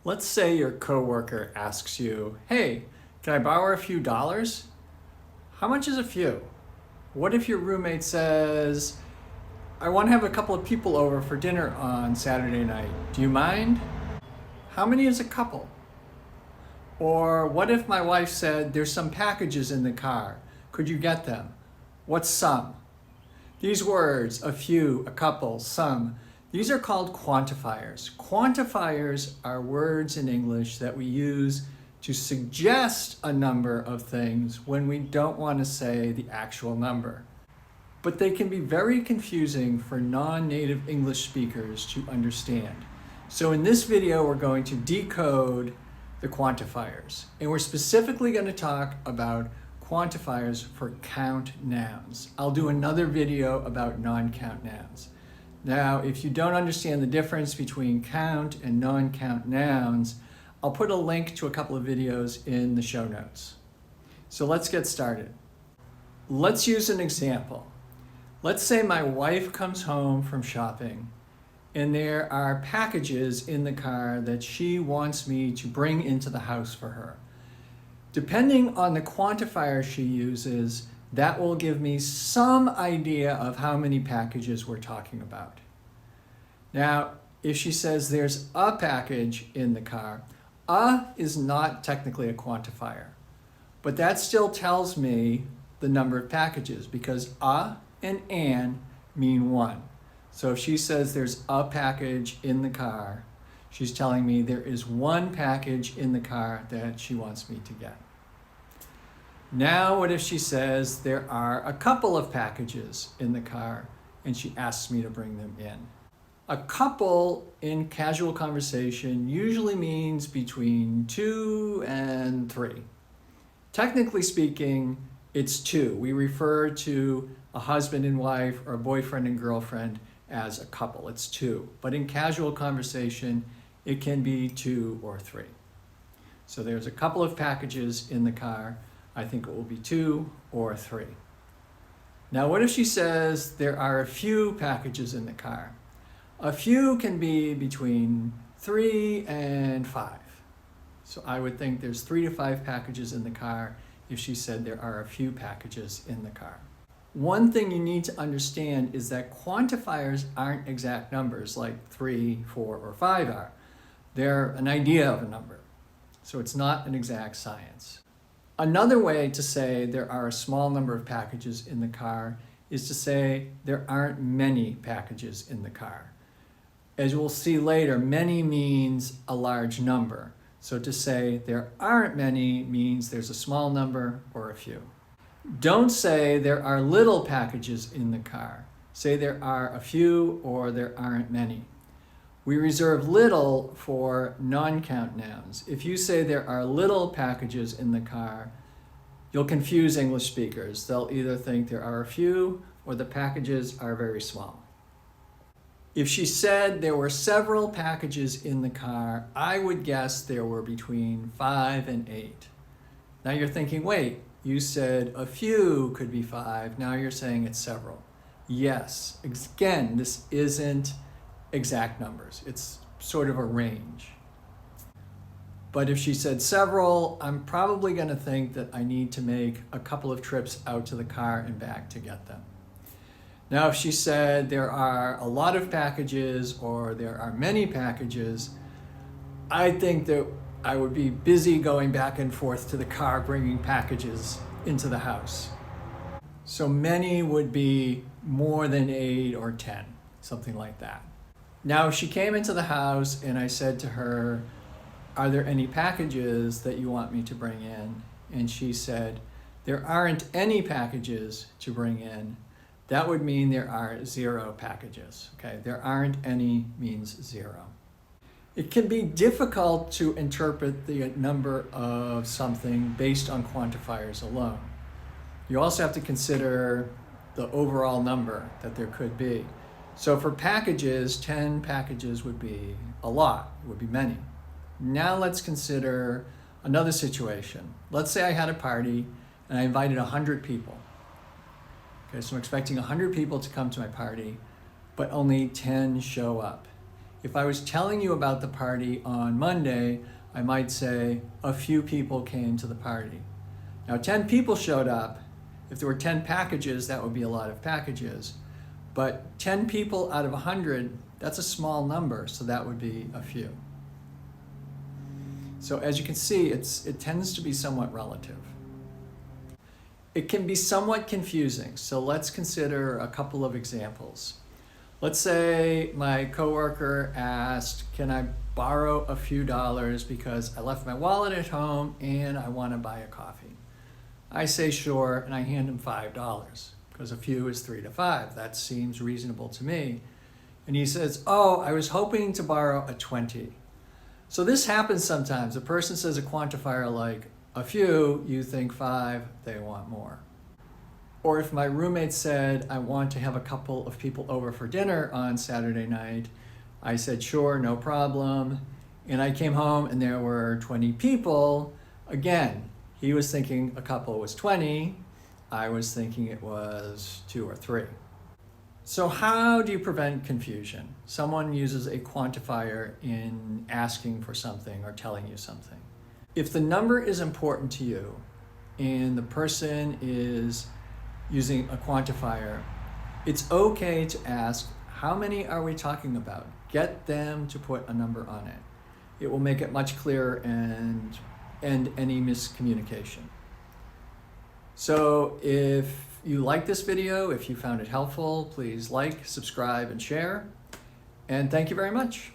Let's say your coworker asks you, hey, can I borrow a few dollars? How much is a few? What if your roommate says, I want to have a couple of people over for dinner on Saturday night. Do you mind? How many is a couple? Or what if my wife said, there's some packages in the car. Could you get them? What's some? These words, a few, a couple, some, these are called quantifiers. Quantifiers are words in English that we use to suggest a number of things when we don't want to say the actual number. But they can be very confusing for non-native English speakers to understand. So in this video, we're going to decode the quantifiers. And we're specifically going to talk about quantifiers for count nouns. I'll do another video about non-count nouns. Now, if you don't understand the difference between count and non-count nouns, I'll put a link to a couple of videos in the show notes. So let's get started. Let's use an example. Let's say my wife comes home from shopping and there are packages in the car that she wants me to bring into the house for her. Depending on the quantifier she uses, that will give me some idea of how many packages we're talking about. Now, if she says there's a package in the car, a is not technically a quantifier, but that still tells me the number of packages because a and an mean one. So if she says there's a package in the car, she's telling me there is one package in the car that she wants me to get. Now, what if she says there are a couple of packages in the car and she asks me to bring them in? A couple in casual conversation usually means between 2 and 3. Technically speaking, it's 2. We refer to a husband and wife or a boyfriend and girlfriend as a couple. It's 2. But in casual conversation, it can be 2 or 3. So there's a couple of packages in the car. I think it will be 2 or 3. Now, what if she says there are a few packages in the car? A few can be between 3 and 5. So I would think there's 3 to 5 packages in the car if she said there are a few packages in the car. One thing you need to understand is that quantifiers aren't exact numbers like 3, 4, or 5 are. They're an idea of a number. So it's not an exact science. Another way to say there are a small number of packages in the car is to say there aren't many packages in the car. As we'll see later, many means a large number. So to say there aren't many means there's a small number or a few. Don't say there are little packages in the car. Say there are a few or there aren't many. We reserve little for non-count nouns. If you say there are little packages in the car, you'll confuse English speakers. They'll either think there are a few or the packages are very small. If she said there were several packages in the car, I would guess there were between 5 and 8. Now you're thinking, wait, you said a few could be 5. Now you're saying it's several. Yes, again, this isn't exact numbers. It's sort of a range. But if she said several, I'm probably going to think that I need to make a couple of trips out to the car and back to get them. Now, if she said there are a lot of packages or there are many packages, I think that I would be busy going back and forth to the car bringing packages into the house. So many would be more than 8 or 10, something like that. Now, she came into the house and I said to her, are there any packages that you want me to bring in? And she said, there aren't any packages to bring in. That would mean there are 0 packages. Okay, there aren't any means 0. It can be difficult to interpret the number of something based on quantifiers alone. You also have to consider the overall number that there could be. So for packages, 10 packages would be a lot, it would be many. Now let's consider another situation. Let's say I had a party and I invited 100 people. Okay, so I'm expecting 100 people to come to my party, but only 10 show up. If I was telling you about the party on Monday, I might say a few people came to the party. Now 10 people showed up. If there were 10 packages, that would be a lot of packages. But 10 people out of 100, that's a small number, so that would be a few. So as you can see, it tends to be somewhat relative. It can be somewhat confusing, so let's consider a couple of examples. Let's say my coworker asked, can I borrow a few dollars because I left my wallet at home and I want to buy a coffee. I say sure, and I hand him $5 because a few is 3 to 5. That seems reasonable to me. And he says, oh, I was hoping to borrow a 20. So this happens sometimes. A person says a quantifier like a few, you think 5, they want more. Or if my roommate said, I want to have a couple of people over for dinner on Saturday night, I said, sure, no problem. And I came home and there were 20 people. Again, he was thinking a couple was 20. I was thinking it was 2 or 3. So how do you prevent confusion? Someone uses a quantifier in asking for something or telling you something. If the number is important to you and the person is using a quantifier, it's okay to ask, how many are we talking about? Get them to put a number on it. It will make it much clearer and end any miscommunication. So if you like this video, if you found it helpful, please like, subscribe, and share. And thank you very much.